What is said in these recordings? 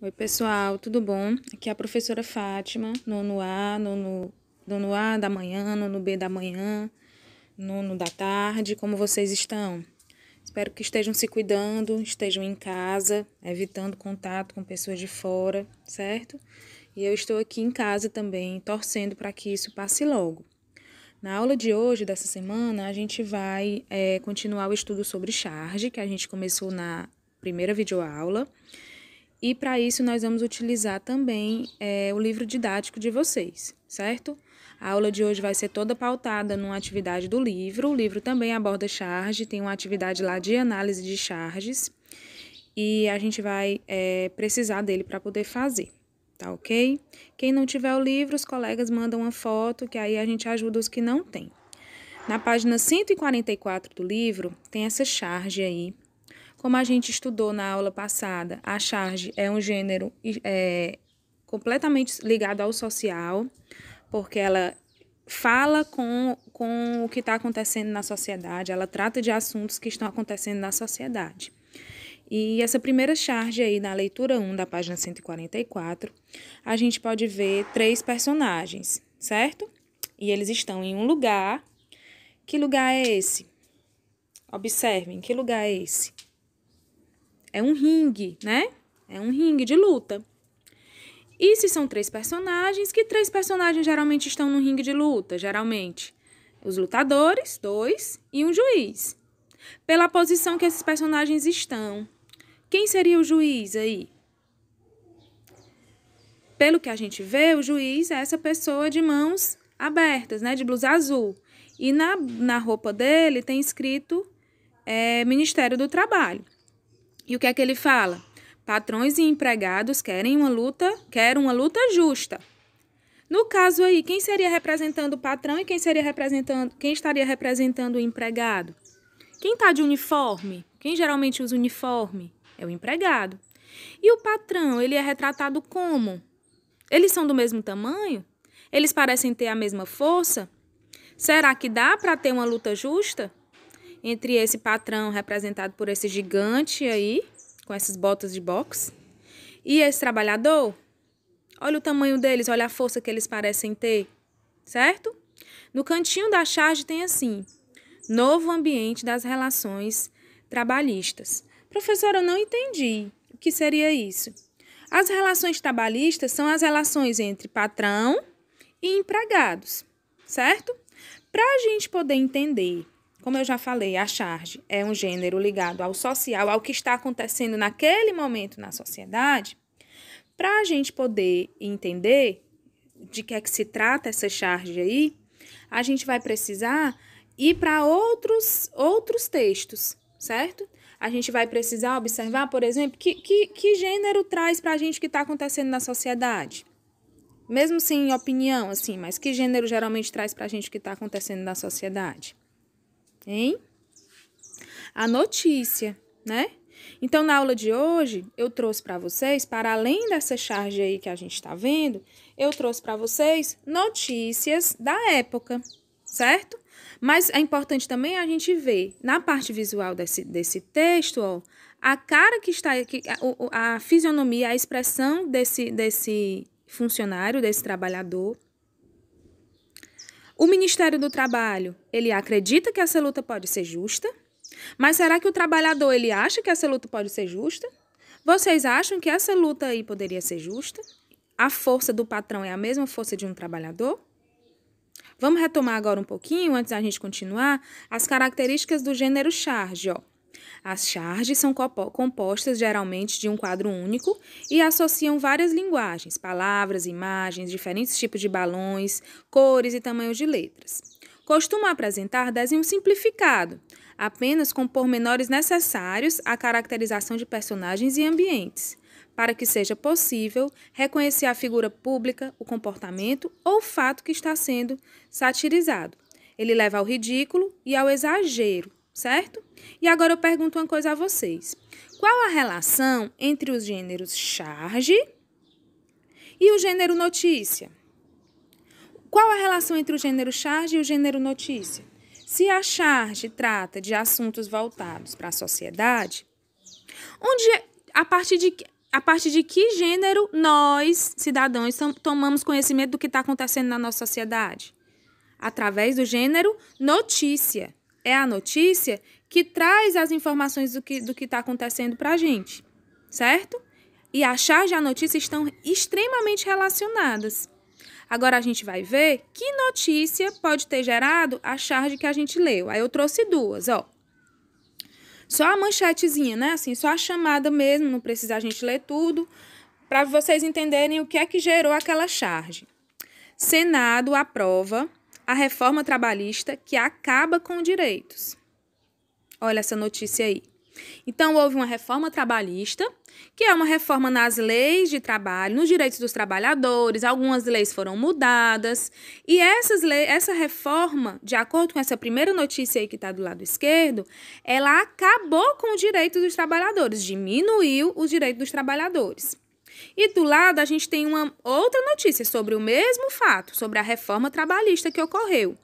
Oi, pessoal, tudo bom? Aqui é a professora Fátima, nono A da manhã, nono B da manhã, nono da tarde. Como vocês estão? Espero que estejam se cuidando, estejam em casa, evitando contato com pessoas de fora, certo? E eu estou aqui em casa também, torcendo para que isso passe logo. Na aula de hoje, dessa semana, a gente vai continuar o estudo sobre charge, que a gente começou na primeira videoaula. E para isso nós vamos utilizar também o livro didático de vocês, certo? A aula de hoje vai ser toda pautada numa atividade do livro. O livro também aborda charge, tem uma atividade lá de análise de charges. E a gente vai precisar dele para poder fazer, tá ok? Quem não tiver o livro, os colegas mandam uma foto, que aí a gente ajuda os que não têm. Na página 144 do livro, tem essa charge aí. Como a gente estudou na aula passada, a charge é um gênero completamente ligado ao social, porque ela fala com o que está acontecendo na sociedade, ela trata de assuntos que estão acontecendo na sociedade. E essa primeira charge aí, na leitura 1 da página 144, a gente pode ver 3 personagens, certo? E eles estão em um lugar. Que lugar é esse? Observem, que lugar é esse? É um ringue, né? É um ringue de luta. E se são 3 personagens, que 3 personagens geralmente estão no ringue de luta? Geralmente, os lutadores, 2, e um juiz. Pela posição que esses personagens estão, quem seria o juiz aí? Pelo que a gente vê, o juiz é essa pessoa de mãos abertas, né? De blusa azul. E na roupa dele tem escrito Ministério do Trabalho. E o que é que ele fala? Patrões e empregados querem uma luta justa. No caso aí, quem seria representando o patrão e quem estaria representando o empregado? Quem está de uniforme? Quem geralmente usa uniforme? É o empregado. E o patrão, ele é retratado como? Eles são do mesmo tamanho? Eles parecem ter a mesma força? Será que dá para ter uma luta justa entre esse patrão representado por esse gigante aí, com essas botas de boxe, e esse trabalhador? Olha o tamanho deles, olha a força que eles parecem ter, certo? No cantinho da charge tem assim, novo ambiente das relações trabalhistas. Professora, eu não entendi. O que seria isso? As relações trabalhistas são as relações entre patrão e empregados, certo? Para a gente poder entender, como eu já falei, a charge é um gênero ligado ao social, ao que está acontecendo naquele momento na sociedade. Para a gente poder entender de que é que se trata essa charge aí, a gente vai precisar ir para outros textos, certo? A gente vai precisar observar, por exemplo, que gênero traz para a gente o que está acontecendo na sociedade. Mesmo sem opinião, assim, mas que gênero geralmente traz para a gente o que está acontecendo na sociedade? Hein? A notícia, né? Então, na aula de hoje, eu trouxe para vocês, para além dessa charge aí que a gente está vendo, eu trouxe para vocês notícias da época, certo? Mas é importante também a gente ver, na parte visual desse texto, ó, a cara que está aqui, a fisionomia, a expressão desse funcionário, desse trabalhador. O Ministério do Trabalho, ele acredita que essa luta pode ser justa, mas será que o trabalhador, ele acha que essa luta pode ser justa? Vocês acham que essa luta aí poderia ser justa? A força do patrão é a mesma força de um trabalhador? Vamos retomar agora um pouquinho, antes da gente continuar, as características do gênero charge, ó. As charges são compostas geralmente de um quadro único e associam várias linguagens, palavras, imagens, diferentes tipos de balões, cores e tamanhos de letras. Costuma apresentar desenho simplificado, apenas com pormenores necessários à caracterização de personagens e ambientes, para que seja possível reconhecer a figura pública, o comportamento ou o fato que está sendo satirizado. Ele leva ao ridículo e ao exagero, certo? E agora eu pergunto uma coisa a vocês. Qual a relação entre os gêneros charge e o gênero notícia? Qual a relação entre o gênero charge e o gênero notícia? Se a charge trata de assuntos voltados para a sociedade, a partir de a partir de que gênero nós, cidadãos, tomamos conhecimento do que está acontecendo na nossa sociedade? Através do gênero notícia. É a notícia que traz as informações do que está acontecendo para a gente, certo? E a charge e a notícia estão extremamente relacionadas. Agora a gente vai ver que notícia pode ter gerado a charge que a gente leu. Aí eu trouxe duas, ó. Só a manchetezinha, né? Assim, só a chamada mesmo, não precisa a gente ler tudo, para vocês entenderem o que é que gerou aquela charge. Senado aprova a reforma trabalhista que acaba com direitos. Olha essa notícia aí. Então, houve uma reforma trabalhista, que é uma reforma nas leis de trabalho, nos direitos dos trabalhadores, algumas leis foram mudadas, e essa reforma, de acordo com essa primeira notícia aí que está do lado esquerdo, ela acabou com os direitos dos trabalhadores, diminuiu os direitos dos trabalhadores. E do lado a gente tem uma outra notícia sobre o mesmo fato, sobre a reforma trabalhista que ocorreu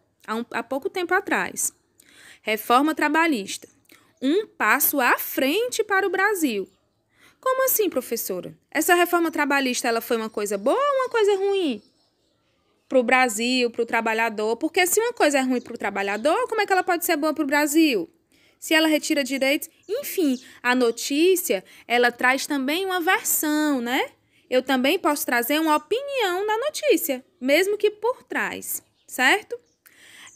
há pouco tempo atrás. Reforma trabalhista. Um passo à frente para o Brasil. Como assim, professora? Essa reforma trabalhista ela foi uma coisa boa ou uma coisa ruim? Para o Brasil, para o trabalhador. Porque se uma coisa é ruim para o trabalhador, como é que ela pode ser boa para o Brasil? Se ela retira direitos, enfim, a notícia, ela traz também uma versão, né? Eu também posso trazer uma opinião na notícia, mesmo que por trás, certo?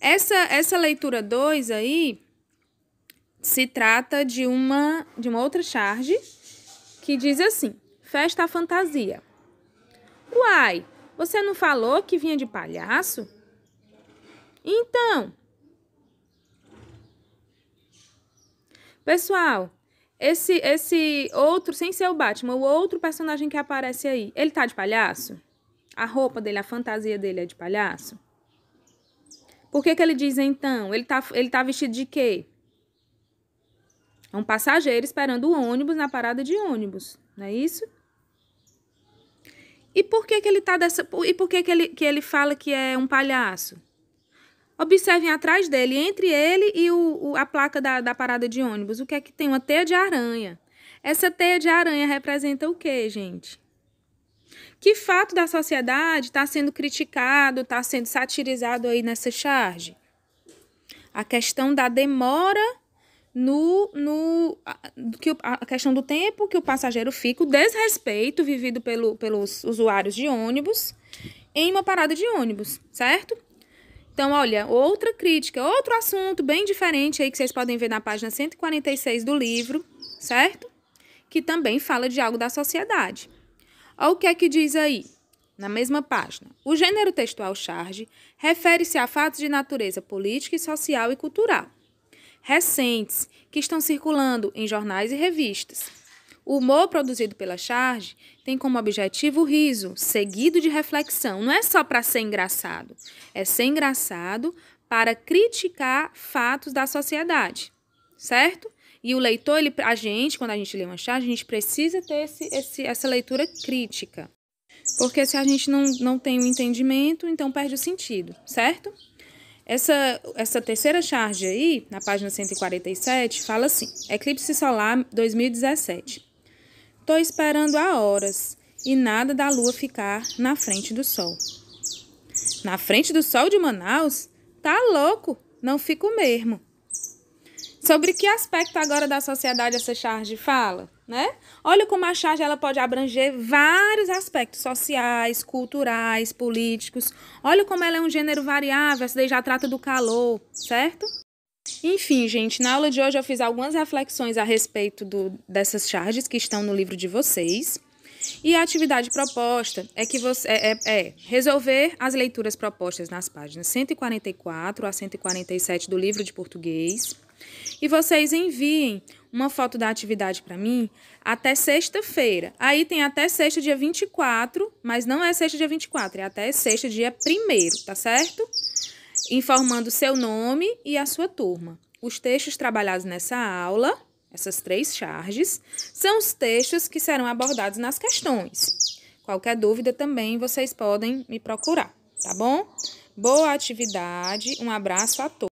Essa leitura 2 aí se trata de uma outra charge que diz assim, festa à fantasia. Uai, você não falou que vinha de palhaço? Então... Pessoal, esse outro, sem ser o Batman, o outro personagem que aparece aí, ele tá de palhaço? A roupa dele, a fantasia dele é de palhaço? Por que ele diz então? Ele tá vestido de quê? É um passageiro esperando o ônibus na parada de ônibus, não é isso? E por que ele tá dessa... E por que ele fala que é um palhaço? Observem atrás dele, entre ele e a placa da parada de ônibus, o que é que tem? Uma teia de aranha. Essa teia de aranha representa o quê, gente? Que fato da sociedade está sendo criticado, está sendo satirizado aí nessa charge? A questão da demora a questão do tempo que o passageiro fica, o desrespeito vivido pelos usuários de ônibus em uma parada de ônibus, certo? Então, olha, outra crítica, outro assunto bem diferente aí que vocês podem ver na página 146 do livro, certo? Que também fala de algo da sociedade. Olha o que é que diz aí, na mesma página. O gênero textual charge refere-se a fatos de natureza política, social e cultural, recentes, que estão circulando em jornais e revistas. O humor produzido pela charge tem como objetivo o riso, seguido de reflexão. Não é só para ser engraçado, é ser engraçado para criticar fatos da sociedade, certo? E o leitor, quando a gente lê uma charge, a gente precisa ter essa leitura crítica. Porque se a gente não tem o entendimento, então perde o sentido, certo? Essa terceira charge aí, na página 147, fala assim, Eclipse Solar 2017. Tô esperando há horas e nada da lua ficar na frente do sol. Na frente do sol de Manaus? Tá louco, não fico mesmo. Sobre que aspecto agora da sociedade essa charge fala, né? Olha como a charge ela pode abranger vários aspectos sociais, culturais, políticos. Olha como ela é um gênero variável, essa daí já trata do calor, certo? Enfim, gente, na aula de hoje eu fiz algumas reflexões a respeito dessas charges que estão no livro de vocês. E a atividade proposta é que resolver as leituras propostas nas páginas 144 a 147 do livro de português. E vocês enviem uma foto da atividade para mim até sexta-feira. Aí tem até sexta, dia 24, mas não é sexta, dia 24, é até sexta, dia 1º, tá certo? Informando seu nome e a sua turma. Os textos trabalhados nessa aula, essas 3 charges, são os textos que serão abordados nas questões. Qualquer dúvida também vocês podem me procurar, tá bom? Boa atividade, um abraço a todos.